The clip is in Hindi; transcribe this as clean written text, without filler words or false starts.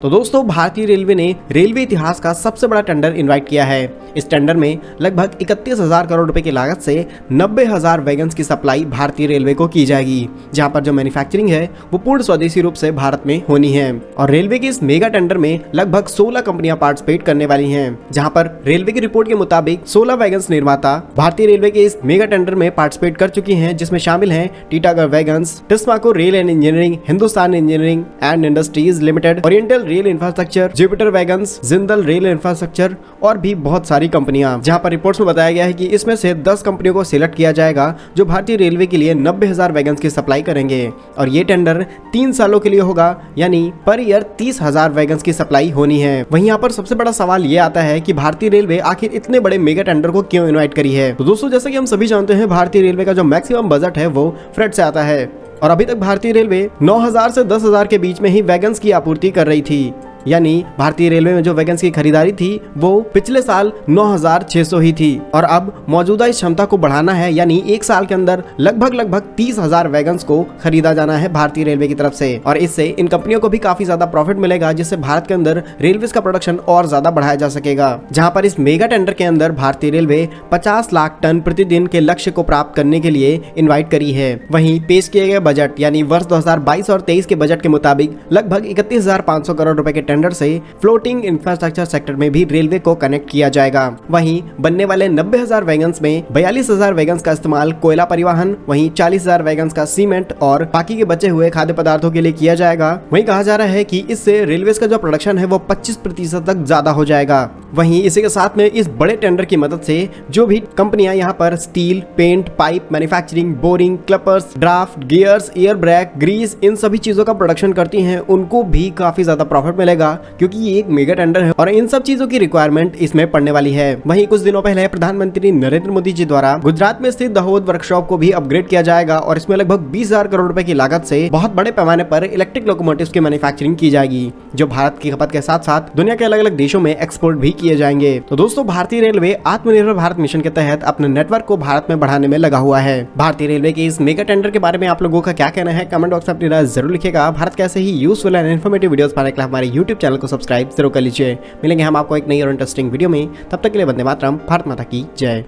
तो दोस्तों भारतीय रेलवे ने रेलवे इतिहास का सबसे बड़ा टेंडर इनवाइट किया है। इस टेंडर में लगभग 31,000 करोड़ रुपए की लागत से 90,000 वैगन्स की सप्लाई भारतीय रेलवे को की जाएगी, जहां पर जो मैन्युफैक्चरिंग है वो पूर्ण स्वदेशी रूप से भारत में होनी है। और रेलवे के इस मेगा टेंडर में लगभग 16 कंपनियां पार्टिसिपेट करने वाली हैं, जहां पर रेलवे की रिपोर्ट के मुताबिक 16 वैगन्स निर्माता भारतीय रेलवे के इस मेगा टेंडर में पार्टिसिपेट कर चुकी हैं, जिसमें शामिल हैं Titagarh wagons, Texmaco rail and engineering, Hindustan engineering and industries limited, oriental rail infrastructure, Jupiter wagons, Jindal rail infrastructure और भी बहुत सारी कंपनियां। जहां पर रिपोर्ट्स में बताया गया है कि इसमें से 10 कंपनियों को सिलेक्ट किया जाएगा जो भारतीय रेलवे के लिए 90,000 वैगन्स की सप्लाई करेंगे। और ये टेंडर 3 सालों के लिए होगा, यानी पर ईयर 30,000 वैगन्स की सप्लाई होनी है। वहीं यहाँ पर सबसे बड़ा सवाल ये आता है कि भारतीय रेलवे आखिर इतने बड़े मेगा टेंडर को क्यों इनवाइट करी है। तो दोस्तों जैसे कि हम सभी जानते हैं, भारतीय रेलवे का जो मैक्सिमम बजट है वो फ्रेट से आता है और अभी तक भारतीय रेलवे 9,000 से 10,000 के बीच में ही वैगन्स की आपूर्ति कर रही थी। यानी भारतीय रेलवे में जो वैगन्स की खरीदारी थी वो पिछले साल 9,600 ही थी और अब मौजूदा इस क्षमता को बढ़ाना है, यानी एक साल के अंदर लगभग 30,000 वैगन्स को खरीदा जाना है भारतीय रेलवे की तरफ से। और इससे इन कंपनियों को भी काफी ज्यादा प्रॉफिट मिलेगा, जिससे भारत के अंदर रेलवे का प्रोडक्शन और ज्यादा बढ़ाया जा सकेगा। जहां पर इस मेगा टेंडर के अंदर भारतीय रेलवे 50 लाख टन प्रतिदिन के लक्ष्य को प्राप्त करने के लिए इन्वाइट करी है। वहीं पेश किए गए बजट यानी वर्ष 2022 और 23 के बजट के मुताबिक लगभग 31,500 करोड़ रुपए के टेंडर से फ्लोटिंग इंफ्रास्ट्रक्चर सेक्टर में भी रेलवे को कनेक्ट किया जाएगा। वहीं बनने वाले 90,000 वैगन्स में 42,000 वैगन्स का इस्तेमाल कोयला परिवहन, वहीं 40,000 वैगन्स का सीमेंट और बाकी के बचे हुए खाद्य पदार्थों के लिए किया जाएगा। वहीं कहा जा रहा है कि इससे रेलवे का जो प्रोडक्शन है वो 25% तक ज्यादा हो जाएगा। वहीं इसी के साथ में इस बड़े टेंडर की मदद से जो भी कंपनियां यहाँ पर steel, paint, pipe manufacturing, boring, couplers, draft, gears, air brake, grease, इन सभी चीजों का प्रोडक्शन करती हैं, उनको भी काफी ज्यादा प्रॉफिट मिलेगा, क्योंकि ये एक मेगा टेंडर है और इन सब चीजों की रिक्वायरमेंट इसमें पड़ने वाली है। वहीं कुछ दिनों पहले प्रधानमंत्री नरेंद्र मोदी जी द्वारा गुजरात में स्थित दाहोद वर्कशॉप को भी अपग्रेड किया जाएगा और इसमें लगभग 20,000 करोड़ रुपए की लागत से बहुत बड़े पैमाने पर इलेक्ट्रिक लोकोमोटिव्स की मैन्युफैक्चरिंग की जाएगी, जो भारत की खपत के साथ साथ दुनिया के अलग अलग देशों में एक्सपोर्ट भी किए जाएंगे। तो दोस्तों भारतीय रेलवे आत्मनिर्भर भारत मिशन के तहत अपने नेटवर्क को भारत में बढ़ाने में लगा हुआ है। भारतीय रेलवे के इस मेगा टेंडर के बारे में आप लोगों का क्या कहना है, कमेंट बॉक्स में अपनी राय जरूर लिखिएगा। भारत के ऐसे ही यूजफुल एंड इन्फॉर्मेटिव वीडियोस पाने के लिए हमारे यूट्यूब चैनल को सब्सक्राइब जरूर कर लीजिए। मिलेंगे हम आपको एक नई और इंटरेस्टिंग वीडियो में, तब तक के लिए वंदे मातरम, भारत माता की जय।